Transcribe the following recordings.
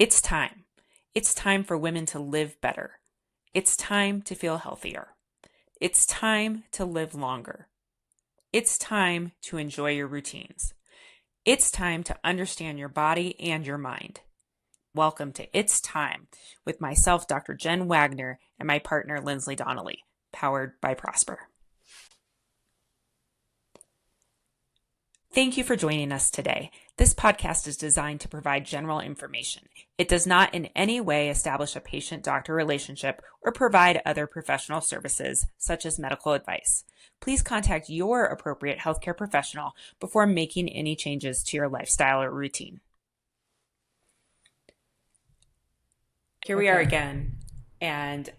It's time. It's time for women to live better. It's time to feel healthier. It's time to live longer. It's time to enjoy your routines. It's time to understand your body and your mind. Welcome to It's Time with myself, Dr. Jen Wagner, and my partner, Linsly Donnelly, powered by Prosper. Thank you for joining us today. This podcast is designed to provide general information. It does not in any way establish a patient-doctor relationship or provide other professional services, such as medical advice. Please contact your appropriate healthcare professional before making any changes to your lifestyle or routine. Here we are again, and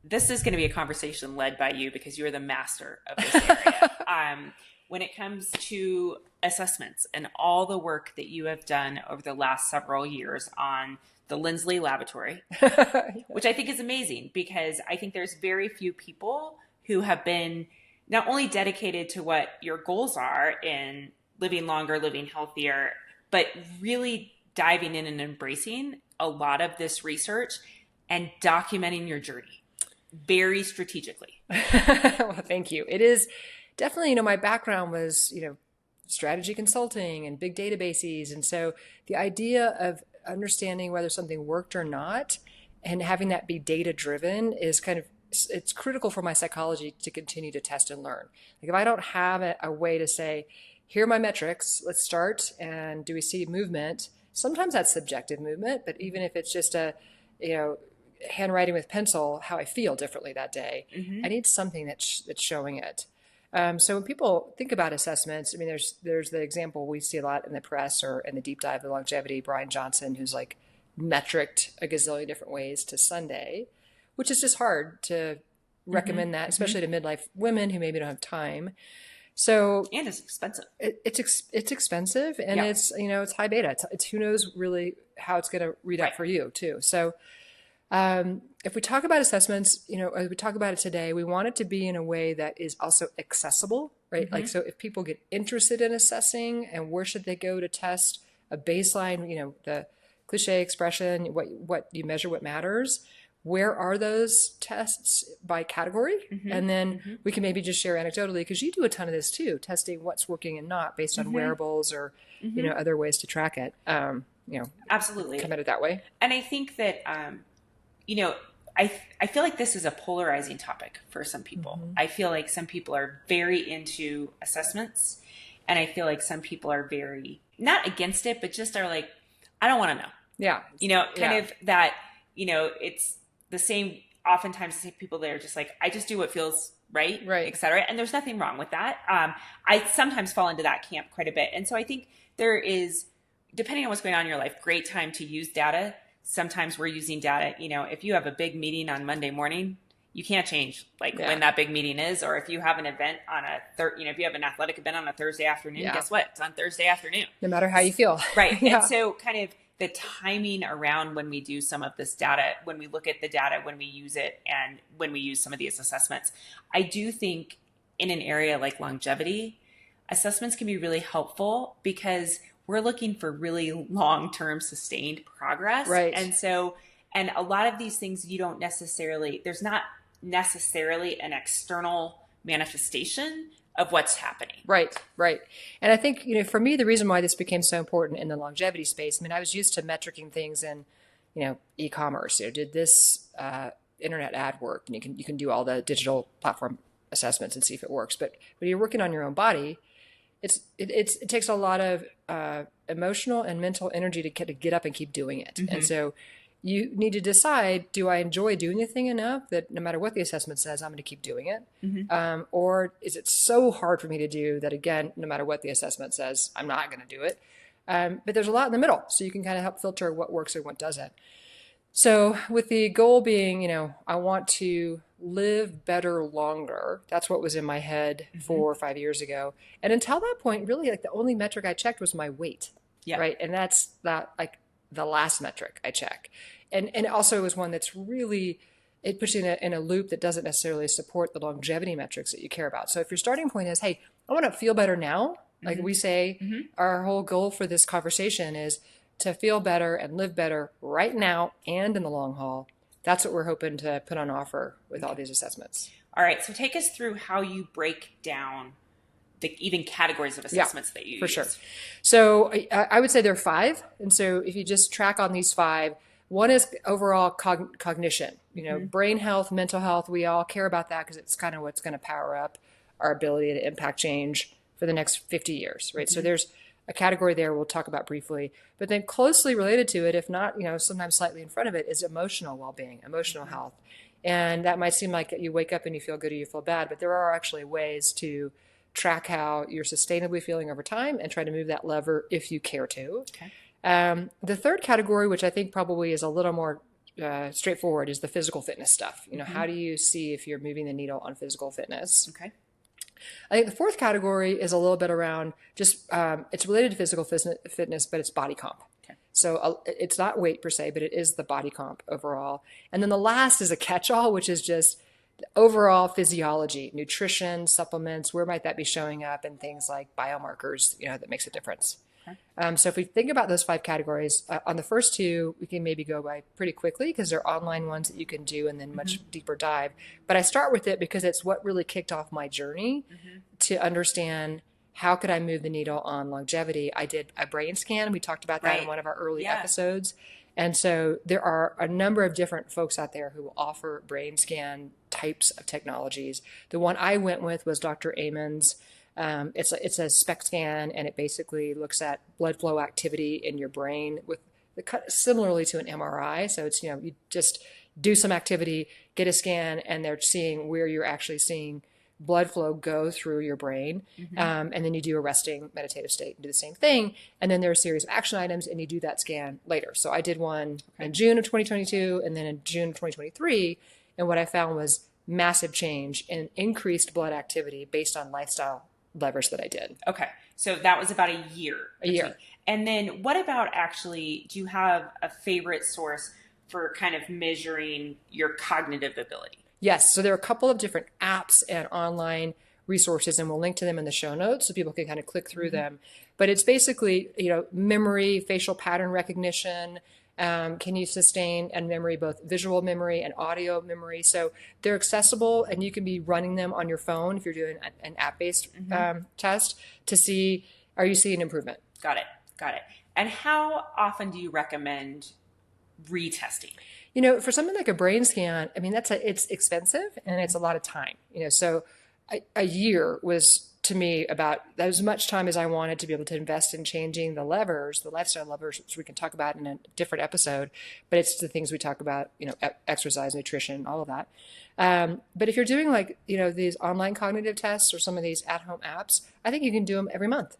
this is going to be a conversation led by you because you are the master of this area. When it comes to assessments and all the work that you have done over the last several years on the Linsly laboratory, which I think is amazing because I think there's very few people who have been not only dedicated to what your goals are in living longer, living healthier, but really diving in and embracing a lot of this research and documenting your journey very strategically. Well, thank you. It is definitely, my background was, strategy consulting and big databases. And so the idea of understanding whether something worked or not and having that be data driven is it's critical for my psychology to continue to test and learn. Like if I don't have a way to say, here are my metrics, let's start, and do we see movement? Sometimes that's subjective movement, but even if it's just handwriting with pencil, how I feel differently that day, I need something that's showing it. So when people think about assessments, there's the example we see a lot in the press or in the deep dive of longevity, Brian Johnson, who's like metriced a gazillion different ways to Sunday, which is just hard to recommend that, especially to midlife women who maybe don't have time. So and it's expensive. It's expensive, and it's it's high beta. It's who knows really how it's going to read out for you too. So if we talk about assessments, as we talk about it today, we want it to be in a way that is also accessible, right? Like, so if people get interested in assessing and where should they go to test a baseline, the cliche expression, what you measure, what matters, where are those tests by category? And then we can maybe just share anecdotally, because you do a ton of this too, testing what's working and not based on wearables or, other ways to track it. Absolutely. Come at it that way. And I think that, I feel like this is a polarizing topic for some people. I feel like some people are very into assessments, and I feel like some people are very not against it, but just are like, I don't want to know. Yeah. Of that, it's the same, oftentimes the same people that are just like, I just do what feels right, et cetera. And there's nothing wrong with that. I sometimes fall into that camp quite a bit. And so I think there is, depending on what's going on in your life, great time to use data. Sometimes we're using data, if you have a big meeting on Monday morning, you can't change when that big meeting is, or if you have an event on if you have an athletic event on a Thursday afternoon, guess what? It's on Thursday afternoon. No matter how you feel. Right. And so kind of the timing around when we do some of this data, when we look at the data, when we use it, and when we use some of these assessments, I do think in an area like longevity, assessments can be really helpful because we're looking for really long-term sustained progress. Right. And a lot of these things there's not necessarily an external manifestation of what's happening. Right. And I think, for me, the reason why this became so important in the longevity space, I was used to metricing things in, e-commerce. Did this internet ad work? And you can do all the digital platform assessments and see if it works. But when you're working on your own body, it takes a lot of emotional and mental energy to get up and keep doing it. And so you need to decide, do I enjoy doing the thing enough that no matter what the assessment says, I'm going to keep doing it? Or is it so hard for me to do that, again, no matter what the assessment says, I'm not going to do it? But there's a lot in the middle, so you can kind of help filter what works and what doesn't. So with the goal being, I want to live better longer. That's what was in my head 4 or 5 years ago. And until that point, really, the only metric I checked was my weight. Yeah. Right. And that's not the last metric I check. And also it was one that's really, it puts you in a loop that doesn't necessarily support the longevity metrics that you care about. So if your starting point is, hey, I want to feel better now, like we say, our whole goal for this conversation is to feel better and live better right now and in the long haul. That's what we're hoping to put on offer with all these assessments. All right. So take us through how you break down the even categories of assessments that you use. For sure. So I would say there are 5. And so if you just track on these 5, one is overall cognition, brain health, mental health. We all care about that because it's kind of what's going to power up our ability to impact change for the next 50 years, right? So there's a category there we'll talk about briefly, but then closely related to it, if not, sometimes slightly in front of it, is emotional well-being, emotional health. And that might seem like you wake up and you feel good or you feel bad, but there are actually ways to track how you're sustainably feeling over time and try to move that lever if you care to. Okay. The third category, which I think probably is a little more straightforward, is the physical fitness stuff. How do you see if you're moving the needle on physical fitness? Okay. I think the fourth category is a little bit around just, it's related to physical fitness, but it's body comp. Okay. So it's not weight per se, but it is the body comp overall. And then the last is a catch-all, which is just overall physiology, nutrition, supplements, where might that be showing up, and things like biomarkers, that makes a difference. Okay. So if we think about those 5 categories, on the first 2, we can maybe go by pretty quickly because they're online ones that you can do and then much deeper dive. But I start with it because it's what really kicked off my journey to understand how could I move the needle on longevity. I did a brain scan. We talked about that in one of our early episodes. And so there are a number of different folks out there who will offer brain scan types of technologies. The one I went with was Dr. Amon's. It's a SPECT scan, and it basically looks at blood flow activity in your brain with similarly to an MRI. So it's, you just do some activity, get a scan, and they're seeing where you're actually seeing blood flow go through your brain. And then you do a resting meditative state and do the same thing. And then there are a series of action items, and you do that scan later. So I did one in June of 2022 and then in June of 2023. And what I found was massive change in increased blood activity based on lifestyle levers that I did. Okay. So that was about a year. A year. And then what about actually, do you have a favorite source for kind of measuring your cognitive ability? Yes. So there are a couple of different apps and online resources, and we'll link to them in the show notes so people can kind of click through them. But it's basically, memory, facial pattern recognition. Can you sustain and memory, both visual memory and audio memory? So they're accessible, and you can be running them on your phone if you're doing an app-based test to see, are you seeing improvement? Got it. And how often do you recommend retesting? For something like a brain scan, I mean, it's expensive and it's a lot of time. So a year was, to me, about as much time as I wanted to be able to invest in changing the lifestyle levers, which we can talk about in a different episode. But it's the things we talk about, exercise, nutrition, all of that. But if you're doing these online cognitive tests or some of these at-home apps, I think you can do them every month.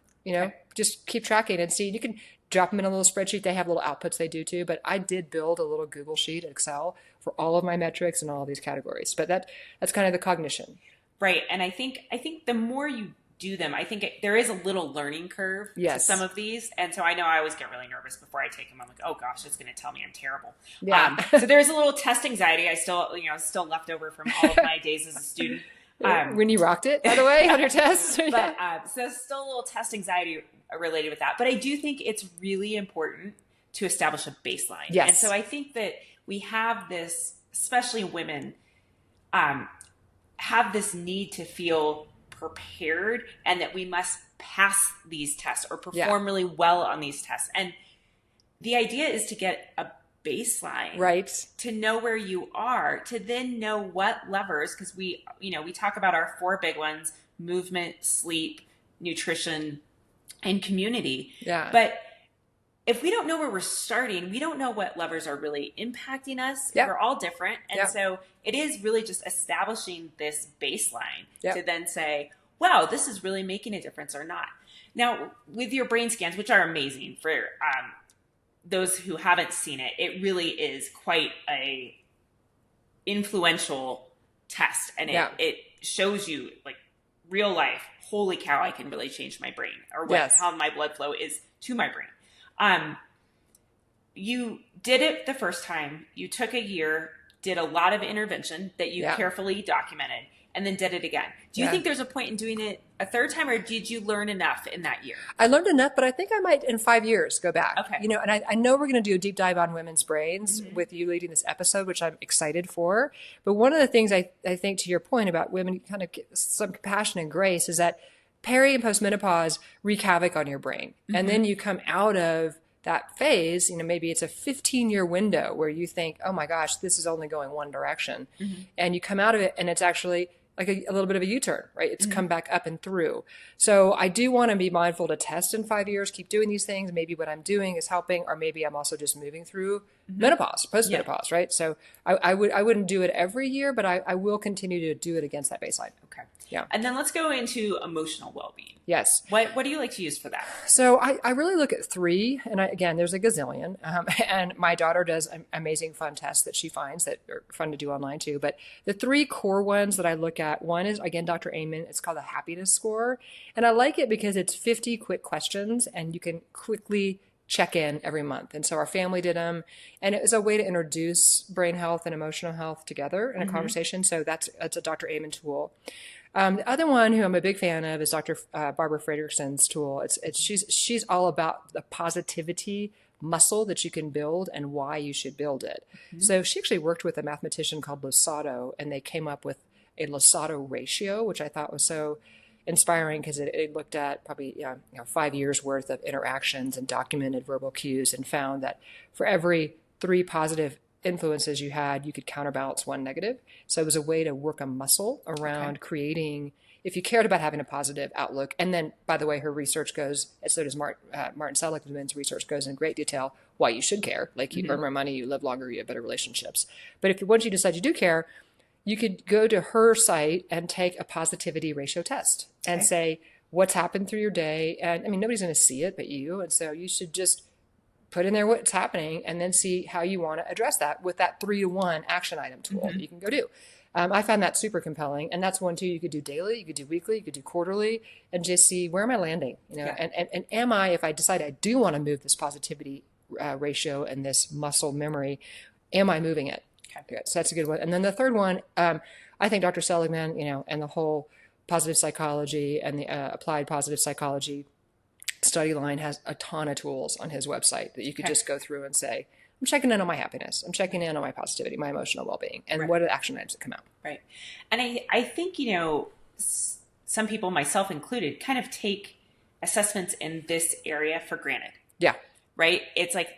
Just keep tracking and see. You can drop them in a little spreadsheet. They have little outputs they do too. But I did build a little Google sheet, Excel, for all of my metrics and all of these categories. But that's kind of the cognition. Right. And I think the more you do them, I think there is a little learning curve to some of these. And so I know I always get really nervous before I take them. I'm like, oh gosh, it's going to tell me I'm terrible. Yeah. So there's a little test anxiety. I still left over from all of my days as a student. When you rocked it, by the way, on your test. But so still a little test anxiety related with that. But I do think it's really important to establish a baseline. Yes. And so I think that we have this, especially women, have this need to feel prepared and that we must pass these tests or perform really well on these tests. And the idea is to get a baseline, right? To know where you are, to then know what levers, because we talk about our 4 big ones: movement, sleep, nutrition, and community. Yeah. But if we don't know where we're starting, we don't know what levers are really impacting us. Yep. We're all different. And Yep. so it is really just establishing this baseline Yep. to then say, wow, this is really making a difference or not. Now, with your brain scans, which are amazing for those who haven't seen it, it really is quite a influential test. And it shows you, like, real life, holy cow, I can really change my brain, or how my blood flow is to my brain. You did it the first time. You took a year, did a lot of intervention that you carefully documented. and then did it again. Do you think there's a point in doing it a third time, or did you learn enough in that year? I learned enough, but I think I might in 5 years go back. Okay. You know, and I know we're going to do a deep dive on women's brains with you leading this episode, which I'm excited for. But one of the things I think, to your point about women kind of get some compassion and grace, is that peri and postmenopause wreak havoc on your brain. And then you come out of that phase, you know, maybe it's a 15-year window where you think, oh my gosh, this is only going one direction. And you come out of it and it's actually like a little bit of a U-turn, right? It's come back up and through. So I do want to be mindful to test in 5 years, keep doing these things. Maybe what I'm doing is helping, or maybe I'm also just moving through menopause, postmenopause, right? So I wouldn't do it every year, but I will continue to do it against that baseline. Okay. Yeah. And then let's go into emotional well-being. Yes. What do you like to use for that? So I really look at 3, and again, there's a gazillion, and my daughter does amazing fun tests that she finds that are fun to do online too. But the 3 core ones that I look at, one is, again, Dr. Amen. It's called the happiness score. And I like it because it's 50 quick questions, and you can quickly check in every month. And so our family did them, and it was a way to introduce brain health and emotional health together in a conversation. So that's a Dr. Amen tool. The other one who I'm a big fan of is Dr. Barbara Fredrickson's tool. She's all about the positivity muscle that you can build and why you should build it. So she actually worked with a mathematician called Losato, and they came up with a Losato ratio, which I thought was so inspiring because it looked at probably 5 years worth of interactions and documented verbal cues, and found that for every 3 positive influences you had, you could counterbalance 1 negative. So it was a way to work a muscle around creating, if you cared about having a positive outlook. And then, by the way, her research goes, and so does Martin Seligman's research, goes in great detail why you should care. Like, you earn more money, you live longer, you have better relationships. But once you decide you do care, you could go to her site and take a positivity ratio test and say, what's happened through your day? And I mean, nobody's going to see it but you. And so you should just put in there what's happening and then see how you want to address that with that 3-to-1 action item tool that you can go do. I found that super compelling. And that's one too. You could do daily, you could do weekly, you could do quarterly, and just see, where am I landing? And am I, if I decide I do want to move this positivity ratio and this muscle memory, am I moving it? Okay. So that's a good one. And then the third one, I think Dr. Seligman, and the whole positive psychology and the applied positive psychology study line has a ton of tools on his website that you could just go through and say, I'm checking in on my happiness. I'm checking in on my positivity, my emotional well-being, and what are the action items that come out. Right. And I think, some people, myself included, kind of take assessments in this area for granted. Yeah. Right. It's like,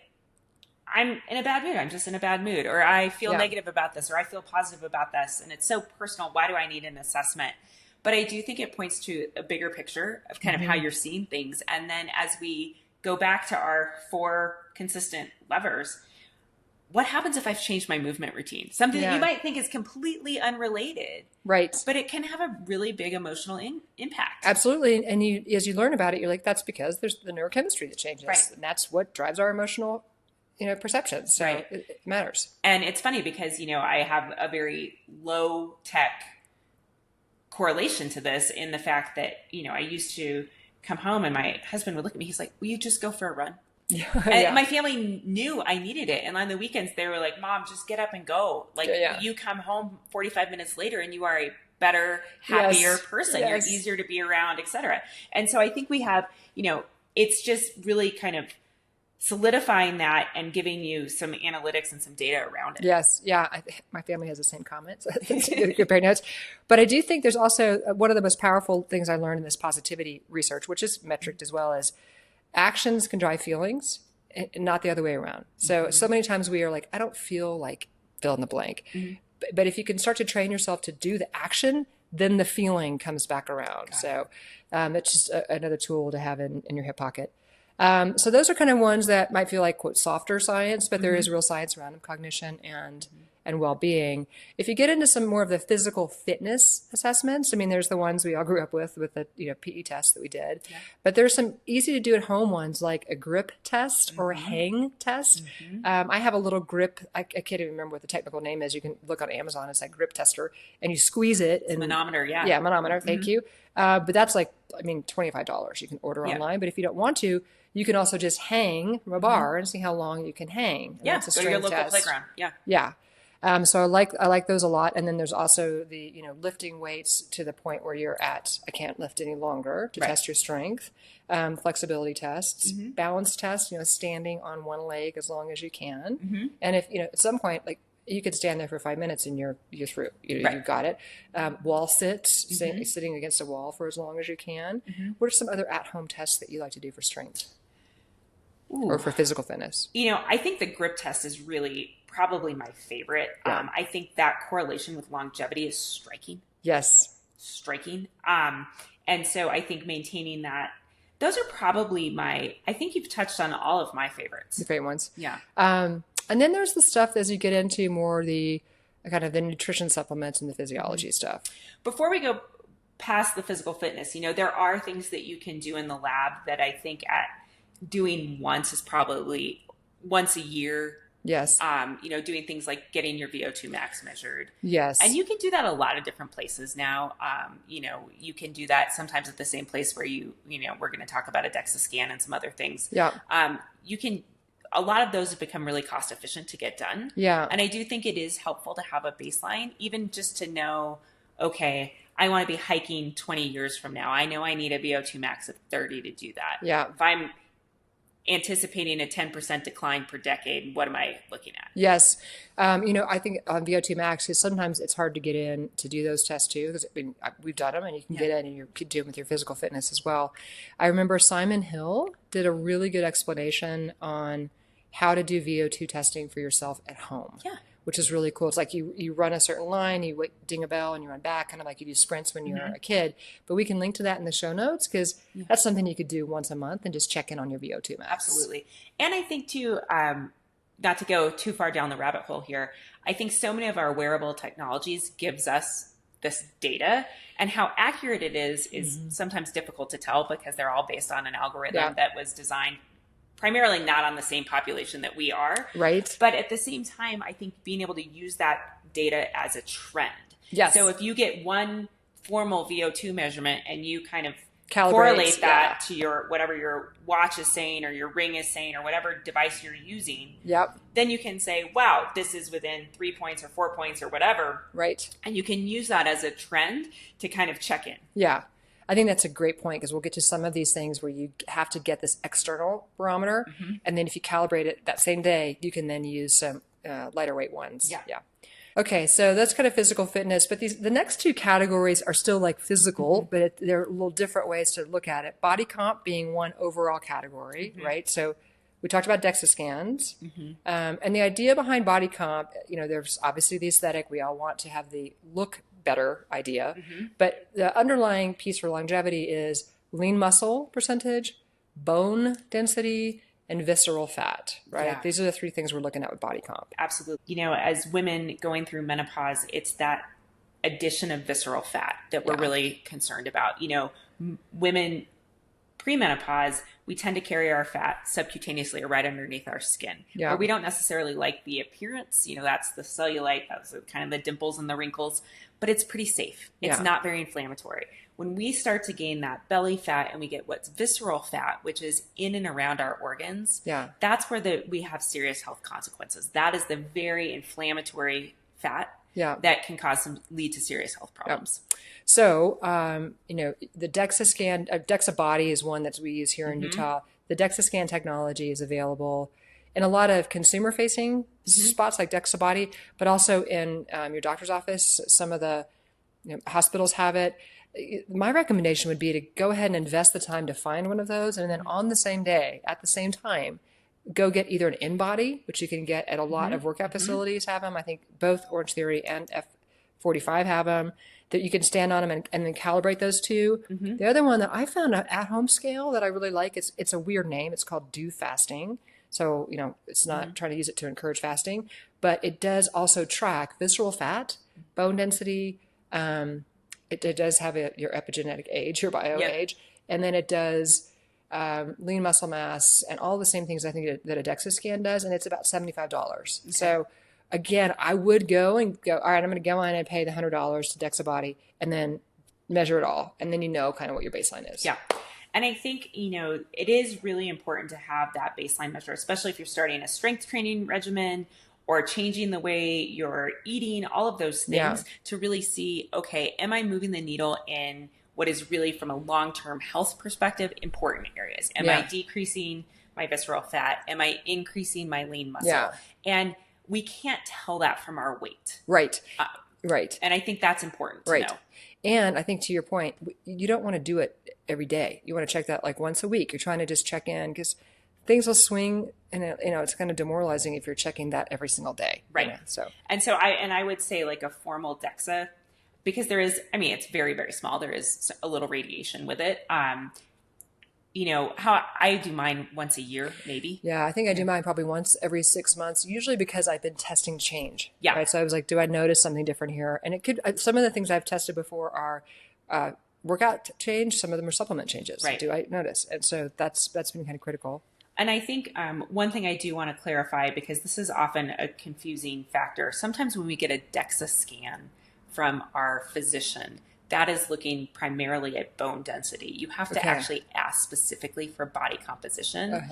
I'm in a bad mood. I'm just in a bad mood, or I feel negative about this, or I feel positive about this. And it's so personal. Why do I need an assessment? But I do think it points to a bigger picture of kind of how you're seeing things. And then as we go back to our 4 consistent levers, what happens if I've changed my movement routine? Something that you might think is completely unrelated. Right. But it can have a really big emotional impact. Absolutely. And as you learn about it, you're like, that's because there's the neurochemistry that changes. Right. And that's what drives our emotional perceptions. So it matters. And it's funny because, I have a very low tech correlation to this, in the fact that, I used to come home and my husband would look at me. He's like, will you just go for a run? And my family knew I needed it. And on the weekends, they were like, Mom, just get up and go. Like, you come home 45 minutes later and you are a better, happier person. You're easier to be around, etc. And so I think we have, it's just really kind of solidifying that and giving you some analytics and some data around it. Yes. Yeah. My family has the same comments. Compare notes. But I do think there's also one of the most powerful things I learned in this positivity research, which is metriced as well, as actions can drive feelings and not the other way around. So many times we are like, I don't feel like fill in the blank. But if you can start to train yourself to do the action, then the feeling comes back around. So it's just another tool to have in your hip pocket. So those are kind of ones that might feel like, quote, softer science, but there is real science around them, cognition and well-being. If you get into some more of the physical fitness assessments, I mean, there's the ones we all grew up with the PE test that we did, but there's some easy to do at home ones like a grip test or a hang test. I have a little grip. I can't even remember what the technical name is. You can look on Amazon. It's like grip tester, and you squeeze it. And manometer, yeah, manometer. Thank you. But that's like, $25. You can order online, but if you don't want to, you can also just hang from a bar and see how long you can hang. And go to your local playground. Yeah. So I like those a lot. And then there's also the, lifting weights to the point where you're at, I can't lift any longer to test your strength, flexibility tests, balance tests, standing on one leg as long as you can. And if, at some point, like you could stand there for 5 minutes and you're through, you've got it. Wall sits, sitting against a wall for as long as you can. What are some other at-home tests that you like to do for strength? Or for physical fitness? I think the grip test is really probably my favorite. Yeah. I think that correlation with longevity is striking. Yes. Striking. And so I think maintaining that, those are probably I think you've touched on all of my favorites. The favorite ones. Yeah. And then there's the stuff as you get into more the kind of the nutrition supplements and the physiology stuff. Before we go past the physical fitness, there are things that you can do in the lab that I think at doing once is probably once a year. Yes. Doing things like getting your VO2 max measured. Yes. And you can do that a lot of different places now. You can do that sometimes at the same place where we're going to talk about a DEXA scan and some other things. Yeah. A lot of those have become really cost efficient to get done. Yeah. And I do think it is helpful to have a baseline, even just to know, okay, I want to be hiking 20 years from now. I know I need a VO2 max of 30 to do that. Yeah. If I'm anticipating a 10% decline per decade, what am I looking at? Yes. I think on VO2 max, because sometimes it's hard to get in to do those tests too, because we've done them and you can get in and you can do them with your physical fitness as well. I remember Simon Hill did a really good explanation on how to do VO2 testing for yourself at home. Yeah. Which is really cool. It's like you run a certain line, you ding a bell, and you run back, kind of like you do sprints when you're a kid. But we can link to that in the show notes because that's something you could do once a month and just check in on your VO2 max. Absolutely. And I think too, not to go too far down the rabbit hole here, I think so many of our wearable technologies gives us this data, and how accurate it is sometimes difficult to tell because they're all based on an algorithm that was designed primarily not on the same population that we are. Right. But at the same time, I think being able to use that data as a trend. Yes. So if you get one formal VO2 measurement and you kind of correlate that to your whatever your watch is saying or your ring is saying or whatever device you're using, then you can say, wow, this is within 3 points or 4 points or whatever. Right. And you can use that as a trend to kind of check in. Yeah. I think that's a great point because we'll get to some of these things where you have to get this external barometer. And then if you calibrate it that same day, you can then use some lighter weight ones. Yeah. Okay, so that's kind of physical fitness. But the next two categories are still like physical, but they're a little different ways to look at it. Body comp being one overall category, right? So we talked about DEXA scans. And the idea behind body comp, there's obviously the aesthetic. We all want to have the look better idea. But the underlying piece for longevity is lean muscle percentage, bone density, and visceral fat, right? Yeah. These are the three things we're looking at with body comp. Absolutely. As women going through menopause, it's that addition of visceral fat that we're really concerned about. Women premenopause, we tend to carry our fat subcutaneously or right underneath our skin. Yeah. But we don't necessarily like the appearance. That's the cellulite, that's kind of the dimples and the wrinkles, but it's pretty safe. It's not very inflammatory. When we start to gain that belly fat and we get what's visceral fat, which is in and around our organs, that's where we have serious health consequences. That is the very inflammatory fat that can lead to serious health problems. So, the DEXA scan, DEXA body is one that we use here in Utah. The DEXA scan technology is available in a lot of consumer-facing spots like DEXA body, but also in your doctor's office. Some of the hospitals have it. My recommendation would be to go ahead and invest the time to find one of those, and then on the same day, at the same time, go get either an in-body, which you can get at a lot of workout facilities have them. I think both Orange Theory and F45 have them, that you can stand on them and then calibrate those two. The other one that I found an at-home scale that I really like, it's a weird name. It's called Do Fasting. So, it's not trying to use it to encourage fasting, but it does also track visceral fat, bone density. It does have your epigenetic age, your bio age, and then it does lean muscle mass and all the same things I think that a DEXA scan does, and it's about $75. Okay. So again, I would go, all right, I'm going to go in and pay the $100 to DEXA body and then measure it all, and then kind of what your baseline is. Yeah. And I think, it is really important to have that baseline measure, especially if you're starting a strength training regimen or changing the way you're eating, all of those things to really see, okay, am I moving the needle in what is really from a long-term health perspective important areas? Am I decreasing my visceral fat? Am I increasing my lean muscle? And we can't tell that from our weight. Right. Right. And I think that's important to know. And I think to your point, you don't want to do it every day. You want to check that like once a week. You're trying to just check in because things will swing, and it's kind of demoralizing if you're checking that every single day. Right. So I would say like a formal DEXA, because there is, I mean, it's very, very small. There is a little radiation with it. How I do mine once a year, maybe. Yeah, I think I do mine probably once every 6 months, usually because I've been testing change. Yeah. Right. So I was like, do I notice something different here? And it could, some of the things I've tested before are workout change. Some of them are supplement changes. Right. Do I notice? And so that's been kind of critical. And I think one thing I do want to clarify, because this is often a confusing factor. Sometimes when we get a DEXA scan from our physician, that is looking primarily at bone density. You have to actually ask specifically for body composition.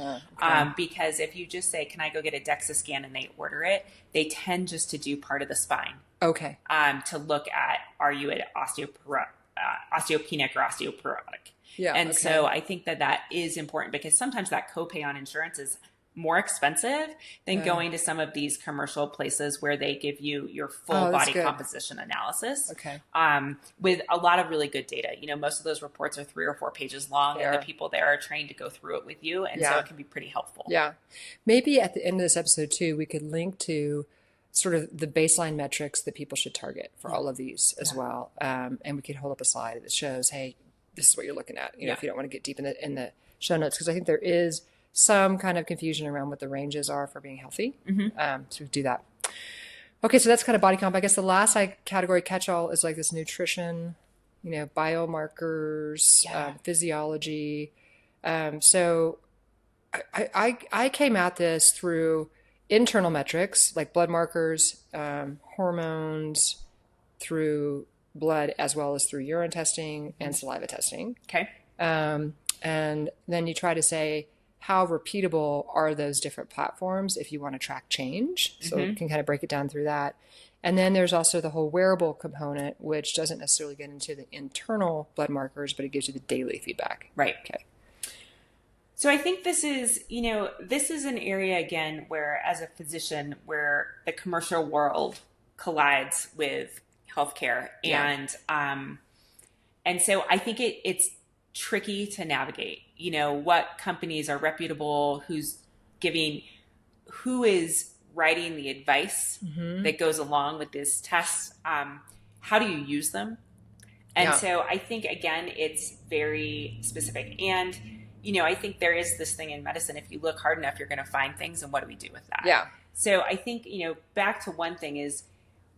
Because if you just say, can I go get a DEXA scan, and they order it, they tend just to do part of the spine. Okay. To look at, are you at osteopenic or osteoporotic? Yeah. And so I think that is important, because sometimes that copay on insurance is more expensive than going to some of these commercial places where they give you your full body composition analysis. Okay. With a lot of really good data. Most of those reports are 3 or 4 pages long, and the people there are trained to go through it with you. And so it can be pretty helpful. Yeah. Maybe at the end of this episode too, we could link to sort of the baseline metrics that people should target for all of these as well. And we could hold up a slide that shows, hey, this is what you're looking at, if you don't want to get deep in the show notes, because I think there is some kind of confusion around what the ranges are for being healthy. So we do that. Okay, so that's kind of body comp. I guess the last category catch-all is like this nutrition, biomarkers, physiology. So I came at this through internal metrics like blood markers, hormones, through blood, as well as through urine testing and saliva testing. Okay. And then you try to say, how repeatable are those different platforms if you want to track change? So you can kind of break it down through that. And then there's also the whole wearable component, which doesn't necessarily get into the internal blood markers, but it gives you the daily feedback. Right. Okay. So I think this is an area, again, where as a physician, where the commercial world collides with healthcare. And so I think it's tricky to navigate, what companies are reputable, who is writing the advice that goes along with this test. How do you use them? And so I think, again, it's very specific. And, I think there is this thing in medicine, if you look hard enough, you're going to find things. And what do we do with that? Yeah. So I think, back to one thing is,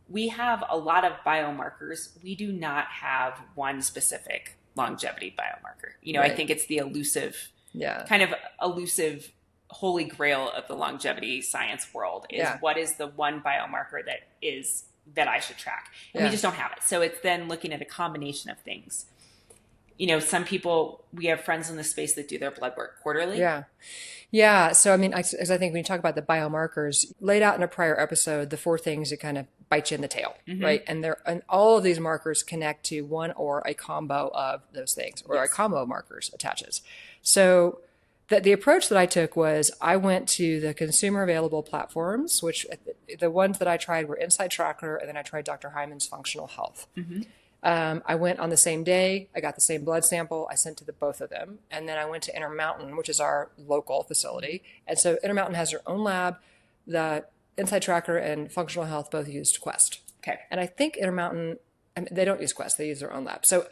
we have a lot of biomarkers. We do not have one specific longevity biomarker. I think it's the elusive holy grail of the longevity science world is what is the one biomarker that I should track. And we just don't have it. So it's then looking at a combination of things. Some people, we have friends in the space that do their blood work quarterly. Yeah. Yeah. So, I mean, as I think when you talk about the biomarkers, laid out in a prior episode, the 4 things that kind of bite you in the tail, right? And all of these markers connect to one or a combo of those things, or a combo of markers attaches. So the approach that I took was I went to the consumer available platforms, which the ones that I tried were Inside Tracker, and then I tried Dr. Hyman's Functional Health. I went on the same day. I got the same blood sample. I sent to both of them. And then I went to Intermountain, which is our local facility. And so Intermountain has their own lab. The Inside Tracker and Functional Health both used Quest. Okay. And I think Intermountain, they don't use Quest. They use their own lab. So,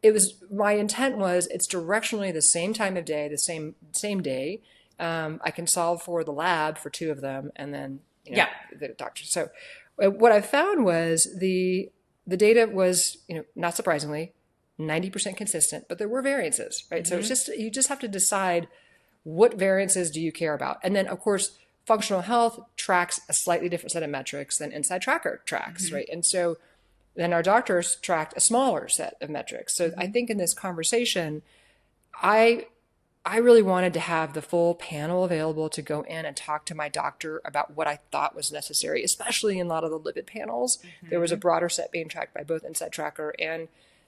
it was, my intent was it's directionally the same time of day, the same day. I can solve for the lab for 2 of them, and then, the doctor. So what I found was the data was, not surprisingly, 90% consistent, but there were variances, right? So it's just, you just have to decide what variances do you care about. And then, of course, Functional Health tracks a slightly different set of metrics than Inside Tracker tracks, right? And so then our doctors tracked a smaller set of metrics. So I think in this conversation, I I really wanted to have the full panel available to go in and talk to my doctor about what I thought was necessary, especially in a lot of the lipid panels. There was a broader set being tracked by both Inside Tracker and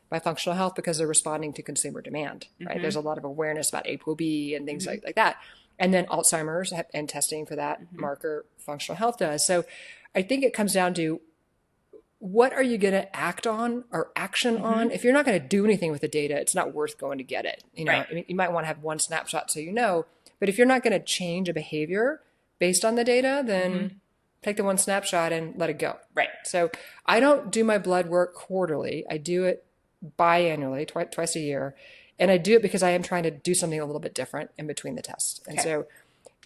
by Functional Health because they're responding to consumer demand, right? There's a lot of awareness about ApoB and things like that. And then Alzheimer's and testing for that marker Functional Health does. So I think it comes down to, what are you going to act on or action on? If you're not going to do anything with the data, it's not worth going to get it. You know, I mean, you might want to have one snapshot so you know, but if you're not going to change a behavior based on the data, then take the one snapshot and let it go. Right. So I don't do my blood work quarterly. I do it biannually, twice a year. And I do it because I am trying to do something a little bit different in between the tests. And so,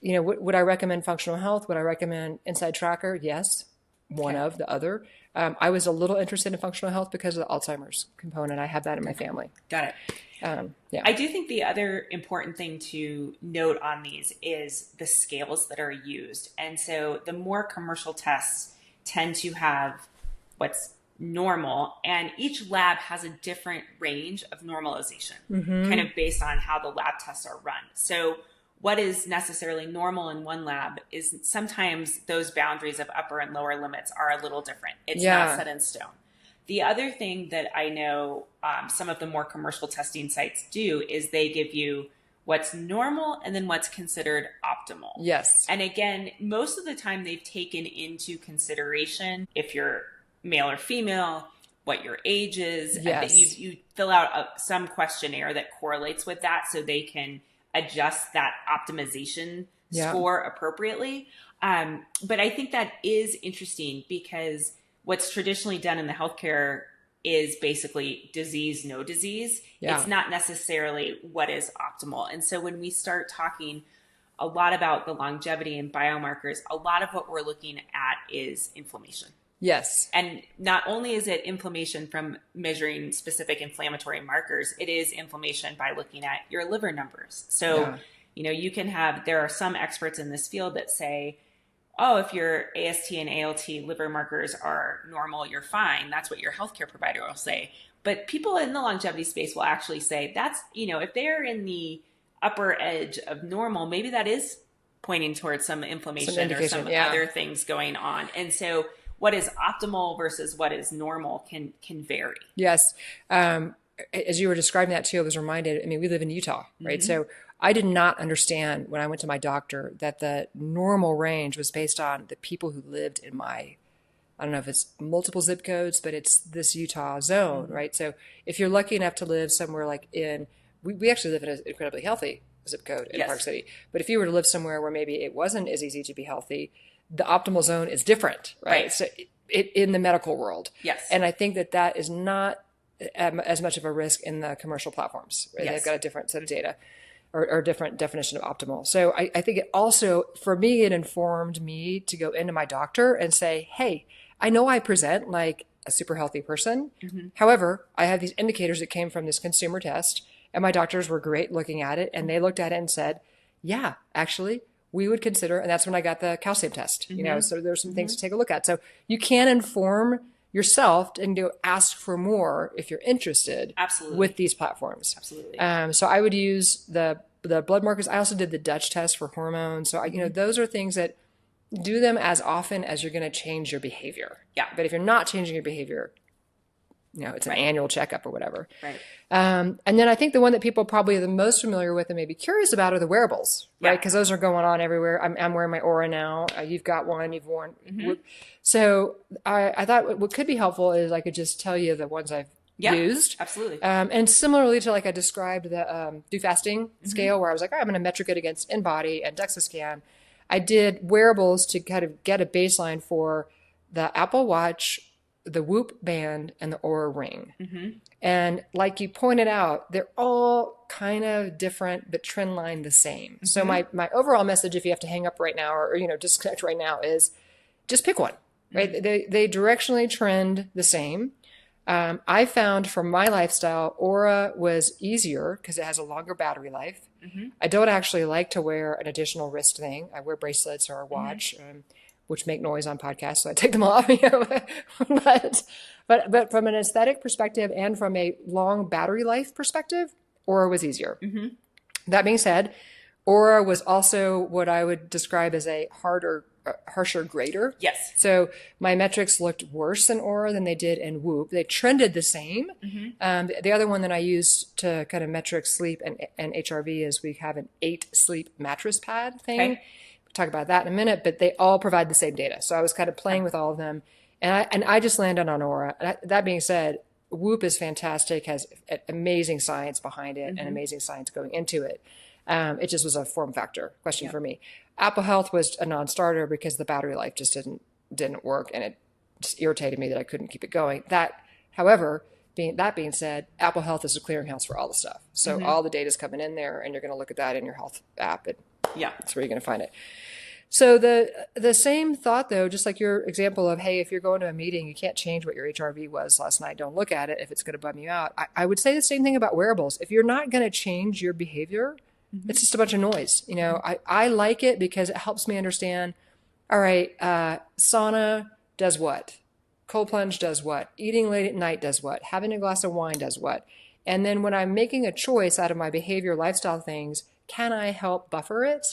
you know, would I recommend Functional Health? Would I recommend Inside Tracker? Yes. One of the other. I was a little interested in Functional Health because of the Alzheimer's component. I have that in my family. Got it. Yeah. I do think the other important thing to note on these is the scales that are used. And so the more commercial tests tend to have what's normal, and each lab has a different range of normalization, kind of based on how the lab tests are run. So what is necessarily normal in one lab is sometimes those boundaries of upper and lower limits are a little different. It's not set in stone. The other thing that I know some of the more commercial testing sites do is they give you what's normal and then what's considered optimal. Yes. And again, most of the time they've taken into consideration if you're male or female, what your age is. Yes. You fill out some questionnaire that correlates with that so they can adjust that optimization score appropriately. But I think that is interesting because what's traditionally done in the healthcare is basically disease, no disease. It's not necessarily what is optimal. And so when we start talking a lot about the longevity and biomarkers, a lot of what we're looking at is inflammation. Yes. And not only is it inflammation from measuring specific inflammatory markers, it is inflammation by looking at your liver numbers. So, you know, you can have, there are some experts in this field that say, oh, if your AST and ALT liver markers are normal, you're fine. That's what your healthcare provider will say. But people in the longevity space will actually say that's, you know, if they're in the upper edge of normal, maybe that is pointing towards some inflammation or some other things going on. And so what is optimal versus what is normal can vary. Yes. As you were describing that too, I was reminded, I mean, we live in Utah, right? So I did not understand when I went to my doctor that the normal range was based on the people who lived in my, I don't know if it's multiple zip codes, but it's this Utah zone, right? So if you're lucky enough to live somewhere like we actually live in an incredibly healthy zip code in Park City. But if you were to live somewhere where maybe it wasn't as easy to be healthy, the optimal zone is different, right? So in the medical world. Yes. And I think that is not as much of a risk in the commercial platforms, right? They've got a different set of data or different definition of optimal. So I think it also, for me, it informed me to go into my doctor and say, hey, I know I present like a super healthy person. However, I have these indicators that came from this consumer test, and my doctors were great looking at it. And they looked at it and said, yeah, actually, we would consider, and that's when I got the calcium test, you know, so there's some things to take a look at. So you can inform yourself and go ask for more if you're interested with these platforms. Absolutely. So I would use the blood markers. I also did the Dutch test for hormones. So you know, those are things that do them as often as you're going to change your behavior. Yeah. But if you're not changing your behavior, you know, it's an annual checkup or whatever. Right. And then I think the one that people probably are the most familiar with and maybe curious about are the wearables, right? Because those are going on everywhere. I'm wearing my Aura now. You've got one. You've worn. So I thought what could be helpful is I could just tell you the ones I've used. Absolutely. And similarly to like I described the do fasting scale where I was like, all right, I'm going to metric it against InBody and DEXA scan. I did wearables to kind of get a baseline for the Apple Watch, the Whoop band, and the Aura Ring. And like you pointed out, they're all kind of different, but trend line the same. So my overall message, if you have to hang up right now or you know, disconnect right now, is just pick one, right? They directionally trend the same. I found for my lifestyle, Aura was easier because it has a longer battery life. I don't actually like to wear an additional wrist thing. I wear bracelets or a watch, which make noise on podcasts, so I take them off. You know? but from an aesthetic perspective and from a long battery life perspective, Aura was easier. That being said, Aura was also what I would describe as a harsher grader. Yes. So my metrics looked worse in Aura than they did in Whoop. They trended the same. The other one that I used to kind of metric sleep and HRV is we have an 8 sleep mattress pad thing. Okay. We'll talk about that in a minute, but they all provide the same data. So I was kind of playing with all of them, and I just landed on Aura. That being said, Whoop is fantastic, has amazing science behind it and amazing science going into it. It just was a form factor question for me. Apple Health was a non-starter because the battery life just didn't work, and it just irritated me that I couldn't keep it going. However, that being said, Apple Health is a clearinghouse for all the stuff. So all the data is coming in there, and you're going to look at that in your health app. That's where you're going to find it. So the same thought, though, just like your example of, hey, if you're going to a meeting, you can't change what your HRV was last night. Don't look at it if it's going to bum you out. I would say the same thing about wearables. If you're not going to change your behavior, it's just a bunch of noise. I like it because it helps me understand, all right, sauna does what? Cold plunge does what? Eating late at night does what? Having a glass of wine does what? And then when I'm making a choice out of my behavior, lifestyle things, can I help buffer it?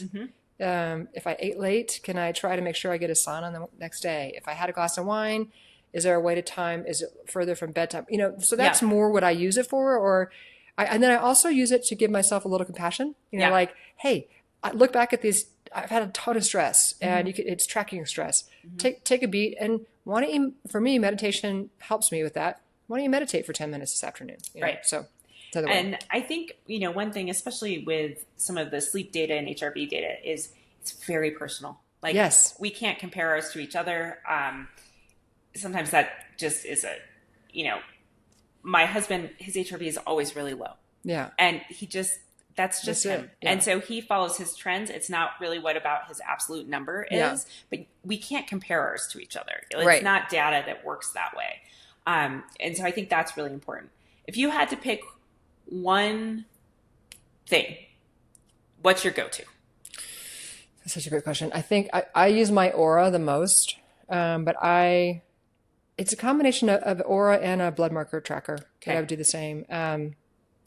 If I ate late, can I try to make sure I get a sauna the next day? If I had a glass of wine, is there a way to time? Is it further from bedtime? So that's more what I use it for. And then I also use it to give myself a little compassion. Like, hey, I look back at these. I've had a ton of stress, and it's tracking your stress. Take a beat, and why don't you? For me, meditation helps me with that. Why don't you meditate for 10 minutes this afternoon? Right. So, and I think one thing, especially with some of the sleep data and HRV data, is it's very personal. Like, yes, we can't compare ours to each other. Sometimes that just is my husband, his HRV is always really low. Yeah. And that's just him. Yeah. And so he follows his trends. It's not really what about his absolute number is, but we can't compare ours to each other. It's not data that works that way. And so I think that's really important. If you had to pick one thing, what's your go-to? That's such a great question. I think I use my Aura the most, but it's a combination of Aura and a blood marker tracker. Okay. I would do the same.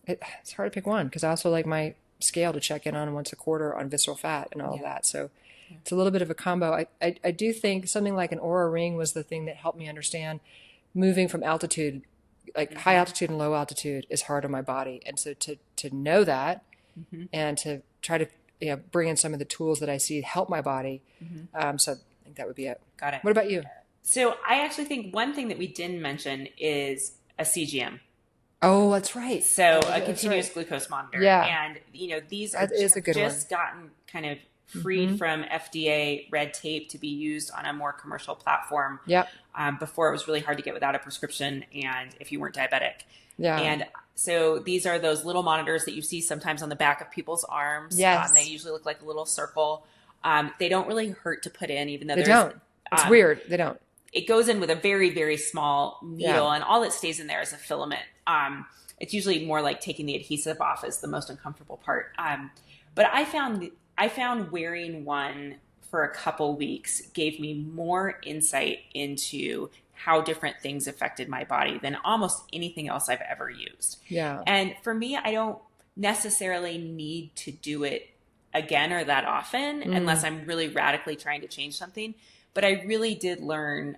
It's hard to pick one because I also like my scale to check in on once a quarter on visceral fat and all of that. So it's a little bit of a combo. I do think something like an Aura ring was the thing that helped me understand moving from altitude, like high altitude and low altitude is hard on my body. And so to know that and to try to bring in some of the tools that I see help my body. So I think that would be it. Got it. What about you? So I actually think one thing that we didn't mention is a CGM. Oh, that's right. So a continuous glucose monitor. Yeah. And, these are just gotten kind of freed from FDA red tape to be used on a more commercial platform. Yep. Before it was really hard to get without a prescription and if you weren't diabetic. Yeah. And so these are those little monitors that you see sometimes on the back of people's arms. Yes. They usually look like a little circle. They don't really hurt to put in, even though they don't. It's weird. They don't. It goes in with a very, very small needle, and all that stays in there is a filament. It's usually more like taking the adhesive off is the most uncomfortable part. But I found wearing one for a couple weeks gave me more insight into how different things affected my body than almost anything else I've ever used. Yeah. And for me, I don't necessarily need to do it again or that often unless I'm really radically trying to change something. But I really did learn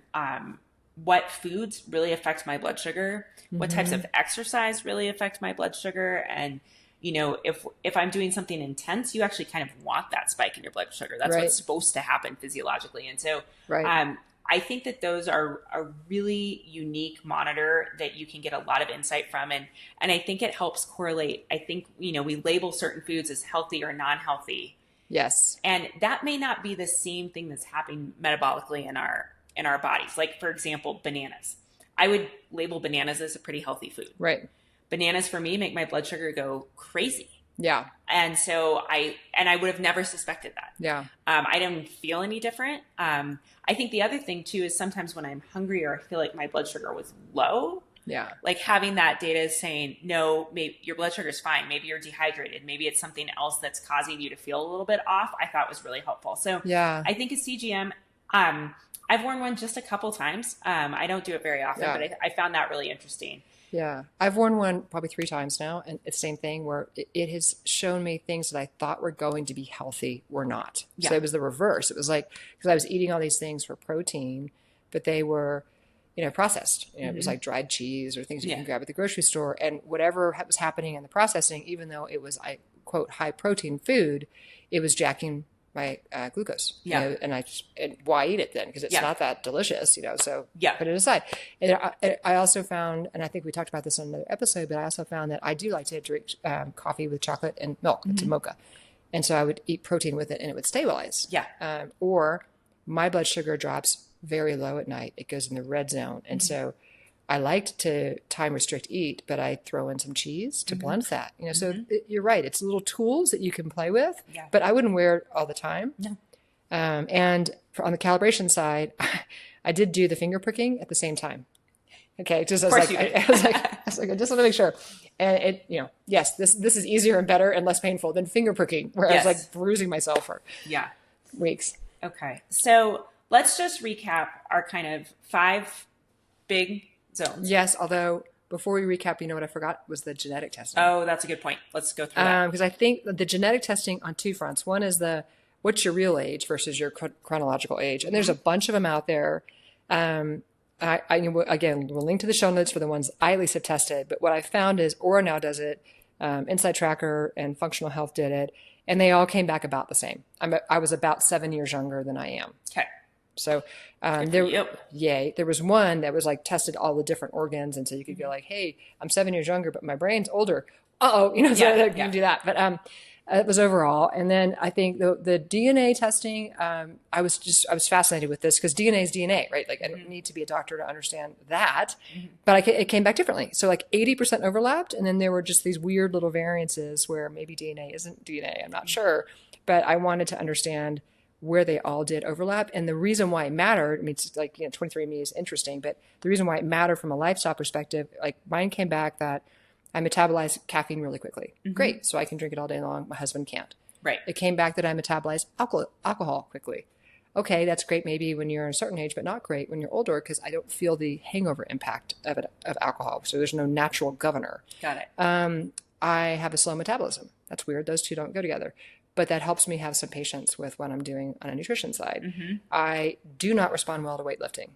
what foods really affect my blood sugar, what types of exercise really affect my blood sugar. And, if I'm doing something intense, you actually kind of want that spike in your blood sugar. That's what's supposed to happen physiologically. And so I think that those are a really unique monitor that you can get a lot of insight from. And I think it helps correlate. I think, we label certain foods as healthy or non-healthy. Yes. And that may not be the same thing that's happening metabolically in our bodies. Like, for example, bananas. I would label bananas as a pretty healthy food. Right. Bananas for me make my blood sugar go crazy. Yeah. And so I would have never suspected that. Yeah. I didn't feel any different. I think the other thing too is sometimes when I'm hungry or I feel like my blood sugar was low. Yeah. Like having that data is saying, no, maybe your blood sugar is fine. Maybe you're dehydrated. Maybe it's something else that's causing you to feel a little bit off. I thought was really helpful. So yeah, I think a CGM, I've worn one just a couple times. I don't do it very often, but I found that really interesting. Yeah. I've worn one probably 3 times now, and it's the same thing where it has shown me things that I thought were going to be healthy were not. So Yeah. it was the reverse. It was like, because I was eating all these things for protein, but they were, processed. It was like dried cheese or things you can grab at the grocery store. And whatever was happening in the processing, even though it was, I quote, high protein food, it was jacking my glucose. Yeah. And why eat it then? Because it's not that delicious, so put it aside. And I also found, and I think we talked about this on another episode, but I also found that I do like to drink coffee with chocolate and milk. It's a mocha. And so I would eat protein with it and it would stabilize. Yeah. Or my blood sugar drops very low at night. It goes in the red zone. And so I liked to time restrict eat, but I throw in some cheese to blend that. So you're right. It's little tools that you can play with, but I wouldn't wear it all the time. No. And on the calibration side, I did do the finger pricking at the same time. Okay, just I was like, I just want to make sure. And it, yes, this is easier and better and less painful than finger pricking, where I was like bruising myself for weeks. Okay, so let's just recap our kind of 5 big zones. Yes, although before we recap, what I forgot was the genetic testing. Oh, that's a good point. Let's go through that. Because I think the genetic testing on 2 fronts. One is what's your real age versus your chronological age. And there's a bunch of them out there. Again, we'll link to the show notes for the ones I at least have tested. But what I found is Aura now does it, Insight Tracker and Functional Health did it, and they all came back about the same. I was about 7 years younger than I am. Okay. So there was one that was like tested all the different organs, and so you could go like, hey, I'm 7 years younger, but my brain's older. You can do that. But it was overall. And then I think the DNA testing, I was fascinated with this because DNA is DNA, right? Like I don't need to be a doctor to understand that, but it came back differently. So like 80% overlapped. And then there were just these weird little variances where maybe DNA isn't DNA. I'm not sure, but I wanted to understand where they all did overlap. And the reason why it mattered, it's like, 23andMe is interesting, but the reason why it mattered from a lifestyle perspective, like mine came back that I metabolize caffeine really quickly. Great. So I can drink it all day long. My husband can't. Right. It came back that I metabolize alcohol quickly. Okay, that's great maybe when you're a certain age, but not great when you're older because I don't feel the hangover impact of alcohol. So there's no natural governor. Got it. I have a slow metabolism. That's weird. Those two don't go together. But that helps me have some patience with what I'm doing on a nutrition side. I do not respond well to weightlifting,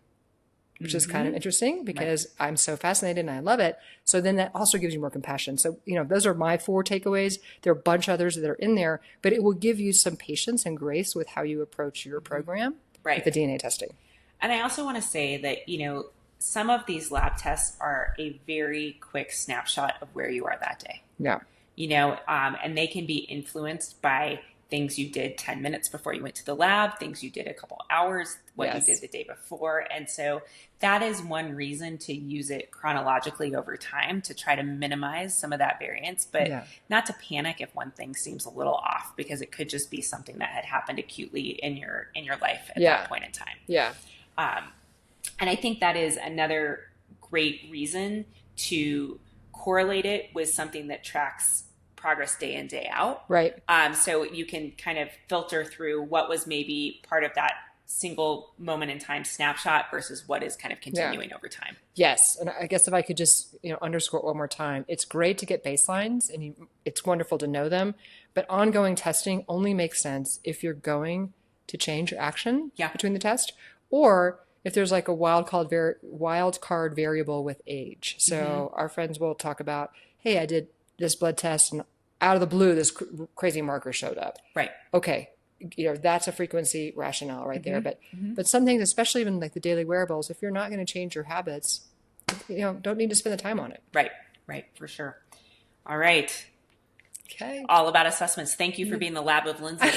which is kind of interesting because I'm so fascinated and I love it. So then that also gives you more compassion. So, those are my 4 takeaways. There are a bunch of others that are in there, but it will give you some patience and grace with how you approach your program with the DNA testing. And I also want to say that, some of these lab tests are a very quick snapshot of where you are that day. Yeah. And they can be influenced by things you did 10 minutes before you went to the lab, things you did a couple hours, what you did the day before. And so that is one reason to use it chronologically over time to try to minimize some of that variance, but not to panic if one thing seems a little off because it could just be something that had happened acutely in your life at that point in time. Yeah. And I think that is another great reason to correlate it with something that tracks progress day in, day out. Right. So you can kind of filter through what was maybe part of that single moment in time snapshot versus what is kind of continuing over time. Yes. And I guess if I could just, underscore it one more time, it's great to get baselines and it's wonderful to know them, but ongoing testing only makes sense if you're going to change your action between the test or if there's like a wild card variable with age. So our friends will talk about, hey, I did this blood test and out of the blue, this crazy marker showed up. Right. Okay. That's a frequency rationale right there. But some things, especially even like the daily wearables, if you're not going to change your habits, don't need to spend the time on it. Right. Right. For sure. All right. Okay. All about assessments. Thank you for being the lab of Linsly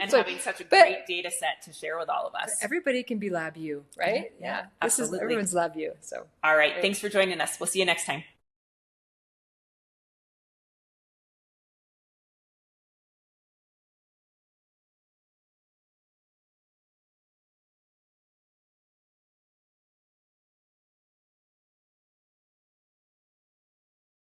and having such a great data set to share with all of us. Everybody can be lab you, right? Yeah. Absolutely. Everyone's lab you. So. All right. Thanks for joining us. We'll see you next time.